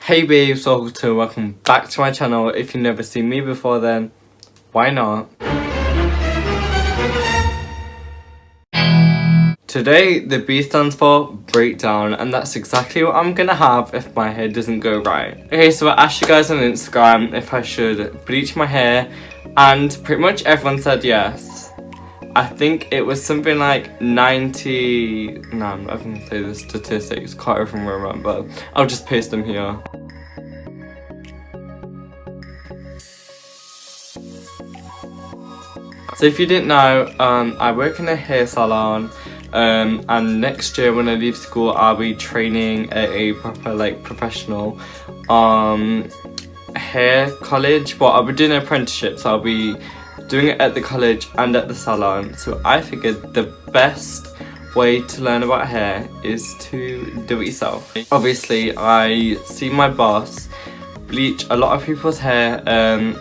Hey babes, welcome back to my channel. If you've never seen me before, then why not? Today the B stands for breakdown, and that's exactly what I'm gonna have if my hair doesn't go right. Okay, so I asked you guys on Instagram if I should bleach my hair, and pretty much everyone said yes. I think it was something like 90... No, I'm not gonna say the statistics, can't even remember. I'll just paste them here. So if you didn't know, I work in a hair salon, and next year when I leave school I'll be training at a proper professional hair college, but I'll be doing an apprenticeship, so I'll be doing it at the college and at the salon. So I figured the best way to learn about hair is to do it yourself. Obviously I see my boss bleach a lot of people's hair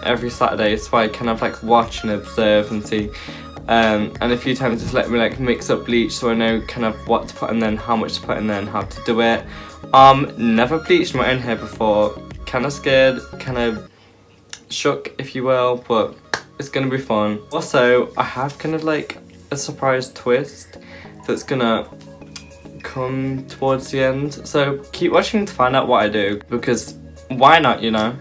every Saturday, so I kind of watch and observe and see, and a few times just let me mix up bleach so I know kind of what to put in then, how much to put in then, how to do it. Never bleached my own hair before, kind of scared, kind of shook if you will, but it's gonna be fun. Also I have kind of a surprise twist that's gonna come towards the end, so keep watching to find out what I do, because why not, you know?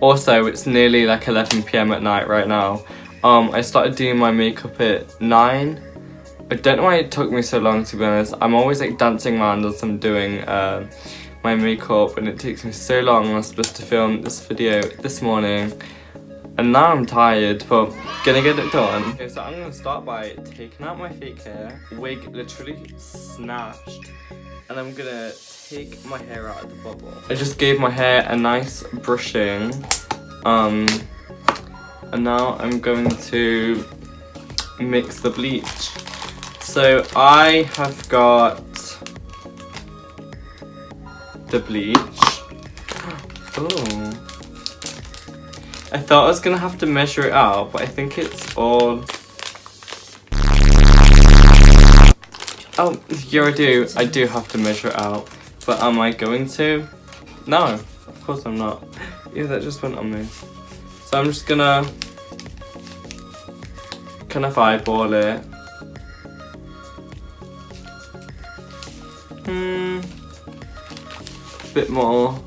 Also, it's nearly 11 PM at night right now. I started doing my makeup at 9. I don't know why it took me so long, to be honest. I'm always dancing around as I'm doing my makeup, and it takes me so long. I was supposed to film this video this morning, and now I'm tired, but gonna get it done. Okay, so I'm gonna start by taking out my fake hair. Wig literally snatched, and I'm gonna take my hair out of the bubble. I just gave my hair a nice brushing, and now I'm going to mix the bleach. So I have got the bleach. Oh, I thought I was gonna have to measure it out, but I think it's all... Oh, yeah, I do have to measure it out. But am I going to? No, of course I'm not. Yeah, that just went on me. So I'm just gonna kind of eyeball it. Bit more.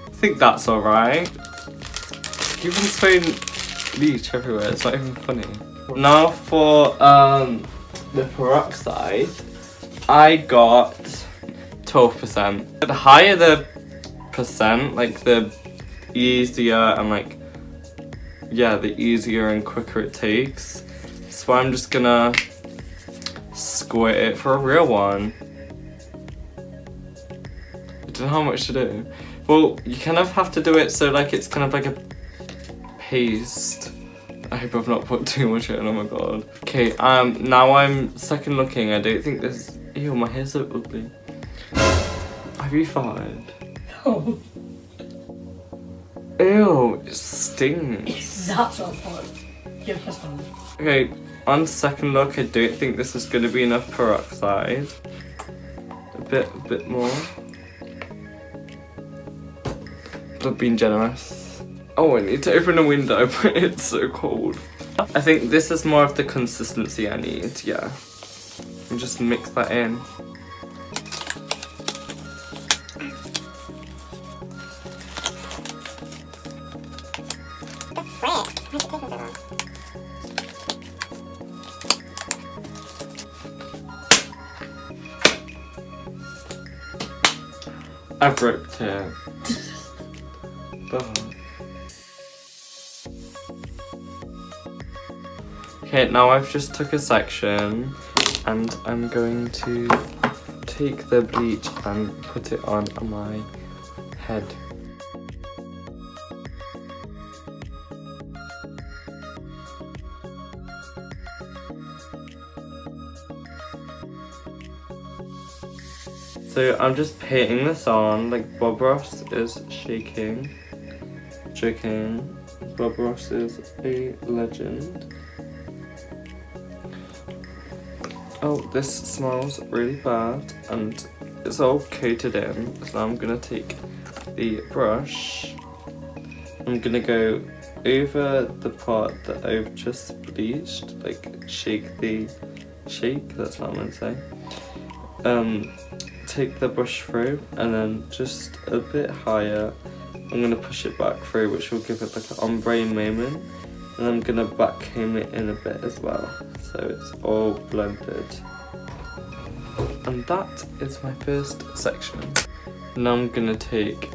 I think that's alright. You've been spraying bleach everywhere, it's not even funny. Now for the peroxide, I got 12%. The higher the percent, the easier and yeah, the easier and quicker it takes. So I'm just gonna squirt it for a real one. I don't know how much to do. Well, you kind of have to do it so it's kind of like a paste. I hope I've not put too much in, oh my god. Okay, now I'm second looking. I don't think this... Ew, my hair's so ugly. Have you farted? No. Ew, it stinks. That's not fun. Give us fun. Okay, on second look, I don't think this is going to be enough peroxide. A bit more. I've been generous. Oh, I need to open the window, but it's so cold. I think this is more of the consistency I need, yeah. And just mix that in. I've ripped it. Okay, now I've just took a section and I'm going to take the bleach and put it on my head. So I'm just painting this on, Bob Ross is shaking. Joking. Bob Ross is a legend. Oh, this smells really bad and it's all coated in. So I'm gonna take the brush. I'm gonna go over the part that I've just bleached, like shake, that's what I'm gonna say. Take the brush through and then just a bit higher, I'm gonna push it back through, which will give it like an ombre moment. And I'm gonna back comb it in a bit as well, so it's all blended. And that is my first section. Now I'm gonna take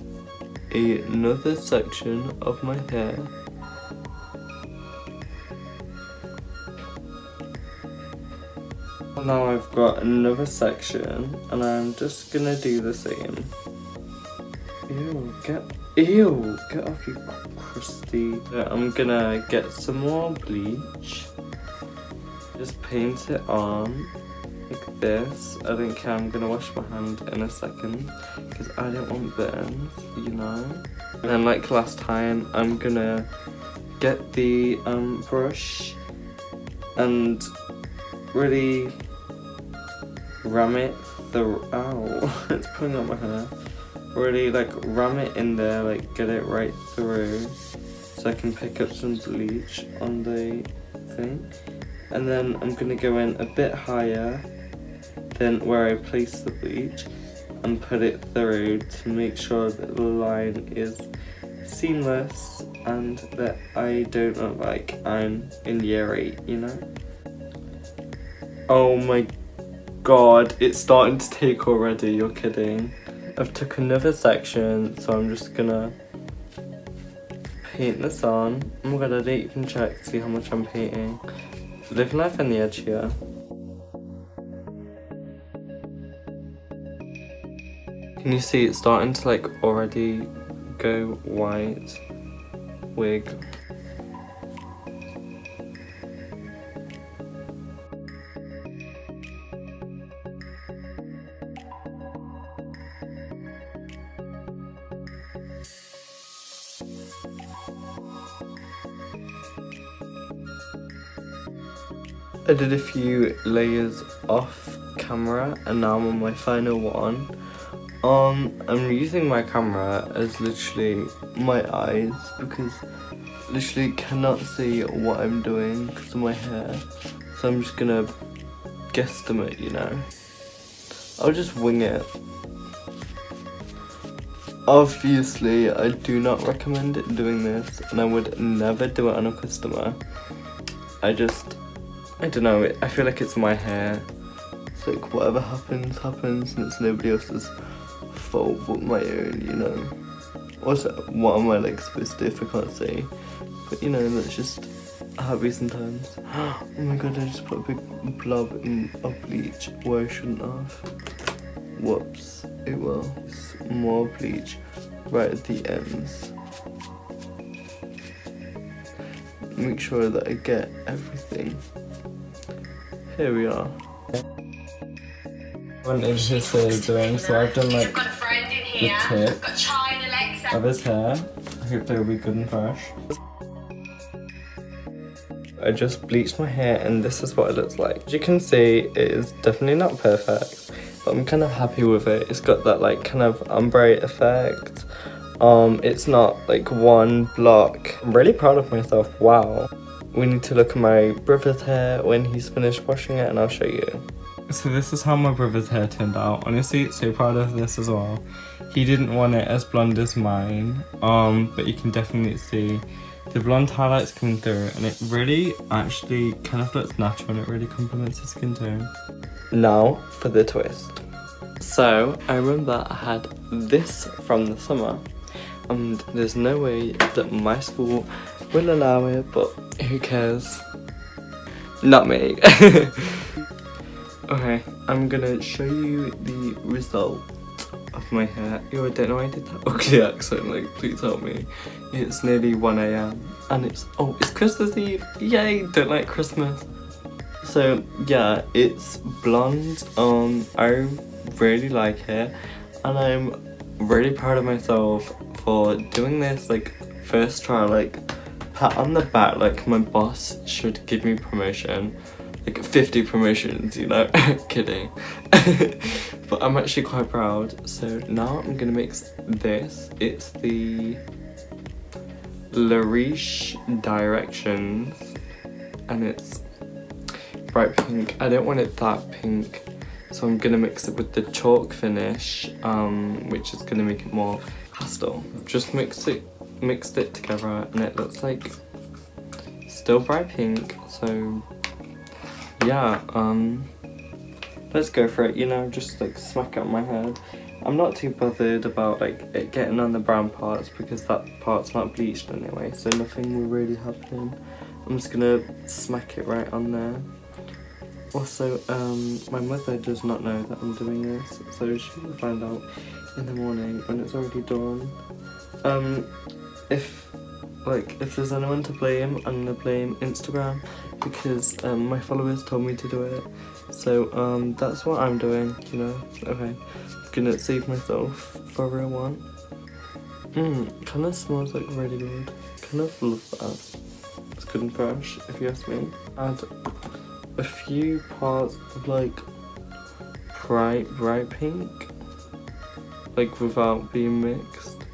another section of my hair. Now I've got another section and I'm just gonna do the same. Ew, get off, you crusty. So I'm gonna get some more bleach. Just paint it on like this. I don't care, I'm gonna wash my hand in a second because I don't want burns, you know. And then like last time, I'm gonna get the brush and really ram it ow, it's pulling out my hair. Really like ram it in there, like get it right through so I can pick up some bleach on the thing. And then I'm gonna go in a bit higher than where I placed the bleach and put it through to make sure that the line is seamless and that I don't look like I'm in year 8, you know? Oh my god, it's starting to take already, you're kidding. I've took another section, so I'm just gonna paint this on. Oh my god, I didn't even check to see how much I'm painting. Live life on the edge here. Can you see it's starting to like already go white wig? I did a few layers off camera and now I'm on my final one. I'm using my camera as literally my eyes because I literally cannot see what I'm doing because of my hair. So I'm just gonna guesstimate, you know. I'll just wing it. Obviously, I do not recommend doing this and I would never do it on a customer. I don't know, I feel like it's my hair. It's like whatever happens, happens and it's nobody else's fault but my own, you know. Also, what am I like supposed to do if I can't see? But you know, that's just happy sometimes. Oh my god, I just put a big blob of bleach where I shouldn't have. Whoops, it will. More bleach right at the ends. Make sure that I get everything. Here we are. What is his doing? So I've done like the tip of his hair. I hope they'll be good and fresh. I just bleached my hair and this is what it looks like. As you can see, it is definitely not perfect, but I'm kind of happy with it. It's got that like kind of ombre effect. It's not like one block. I'm really proud of myself, wow. We need to look at my brother's hair when he's finished washing it and I'll show you. So this is how my brother's hair turned out. Honestly, so proud of this as well. He didn't want it as blonde as mine, but you can definitely see the blonde highlights coming through and it really actually kind of looks natural and it really complements the skin tone. Now for the twist. So I remember I had this from the summer and there's no way that my school will allow it, but who cares? Not me. Okay, I'm gonna show you the result of my hair. Ew, I don't know why I did that ugly accent, like please help me. It's nearly 1 AM and it's Christmas Eve. Yay, don't like Christmas. So yeah, it's blonde. I really like it and I'm really proud of myself for doing this like first try. Like pat on the back, like my boss should give me promotion, like 50 promotions, you know. Kidding. But I'm actually quite proud. So now I'm gonna mix this. It's the Lariche Directions, and it's bright pink. I don't want it that pink, so I'm gonna mix it with the chalk finish, which is gonna make it more pastel. I've just mixed it together, and it looks like still bright pink. So yeah, let's go for it. You know, just like smack it on my head. I'm not too bothered about like it getting on the brown parts because that part's not bleached anyway, so nothing will really happen. I'm just gonna smack it right on there. Also, my mother does not know that I'm doing this, so she will find out in the morning when it's already done. If there's anyone to blame, I'm gonna blame Instagram because my followers told me to do it. So that's what I'm doing, you know. Okay, I'm gonna save myself for a real one. Kind of smells like really good. Kind of love that. It's good and fresh, if you ask me. Add a few parts of like bright pink, like without being mixed,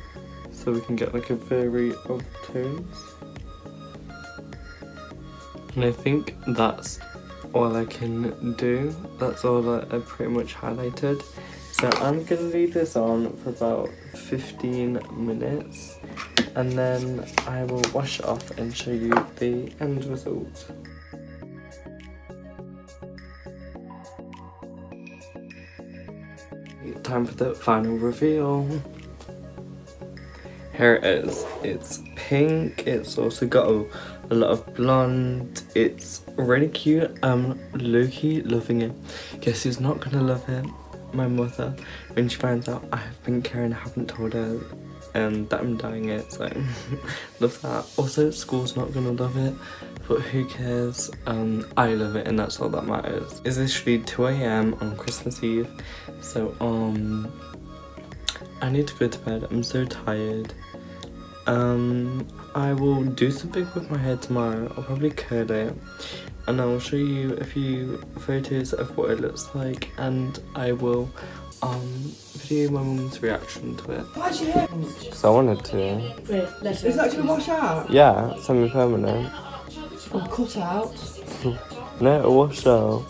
so we can get like a vary of tones. And I think that's all I can do. That's all that I pretty much highlighted. So I'm gonna leave this on for about 15 minutes, and then I will wash it off and show you the end result. Time for the final reveal. Here it is. It's pink. It's also got a lot of blonde. It's really cute. I'm low-key loving it. Guess who's not gonna love it? My mother. When she finds out I have pink hair and I haven't told her that I'm dyeing it, so love that. Also, school's not gonna love it, but who cares? I love it, and that's all that matters. It's literally 2 AM on Christmas Eve, so I need to go to bed. I'm so tired. I will do something with my hair tomorrow. I'll probably curl it, and I will show you a few photos of what it looks like, and I will video my mum's reaction to it. Why'd you hair? Because I wanted to. Wait, is that gonna wash out? Yeah, semi-permanent. Or cut out? No, it'll wash out.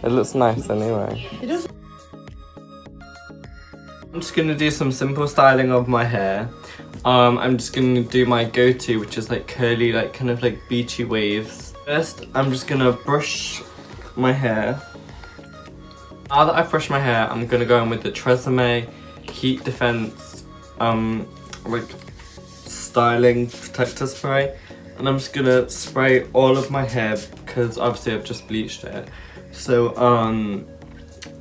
It looks nice anyway. It does. I'm just gonna do some simple styling of my hair. I'm just gonna do my go-to, which is like curly, like kind of like beachy waves. First, I'm just gonna brush my hair. Now that I've brushed my hair, I'm gonna go in with the Tresemme Heat Defense like styling protector spray, and I'm just gonna spray all of my hair because obviously I've just bleached it. So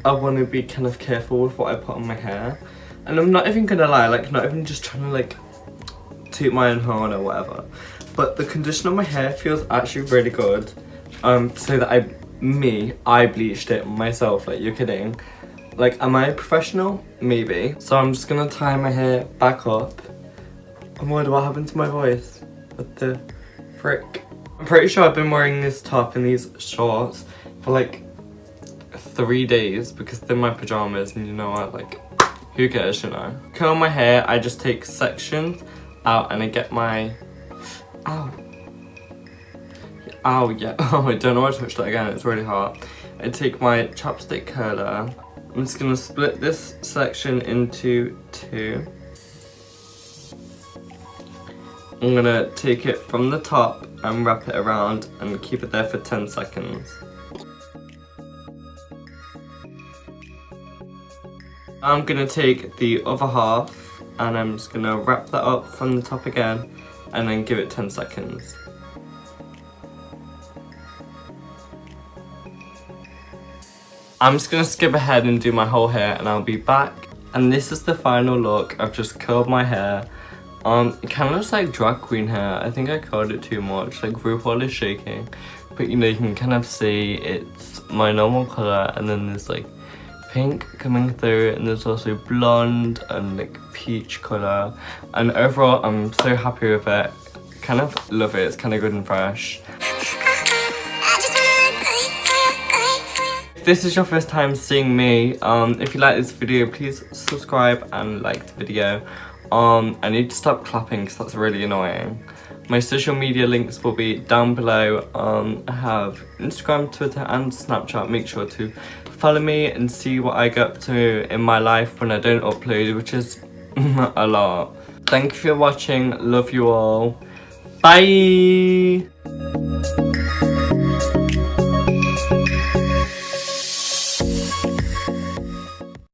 I want to be kind of careful with what I put on my hair, and I'm not even gonna lie, like not even just trying to like toot my own horn or whatever, but the condition of my hair feels actually really good. So that I bleached it myself, like you're kidding. Like, am I a professional? Maybe. So I'm just gonna tie my hair back up. Oh my god, what happened to my voice? What the frick? I'm pretty sure I've been wearing this top and these shorts for like 3 days because they're my pajamas, and you know what, like, who cares, you know? Curl my hair, I just take sections out and I get my, ow, yeah, oh, I don't know why I touched that again, it's really hot. I take my chopstick curler, I'm just gonna split this section into 2. I'm gonna take it from the top and wrap it around and keep it there for 10 seconds. I'm gonna take the other half and I'm just gonna wrap that up from the top again and then give it 10 seconds. I'm just gonna skip ahead and do my whole hair and I'll be back. And this is the final look. I've just curled my hair. It kind of looks like drag queen hair. I think I curled it too much, like RuPaul is shaking. But you know, you can kind of see it's my normal colour, and then there's like pink coming through, and there's also blonde and like peach colour. And overall, I'm so happy with it. Kind of love it, it's kind of good and fresh. If this is your first time seeing me, if you like this video, please subscribe and like the video. I need to stop clapping because that's really annoying. My social media links will be down below. I have Instagram, Twitter and Snapchat. Make sure to follow me and see what I get up to in my life when I don't upload, which is a lot. Thank you for watching. Love you all. Bye!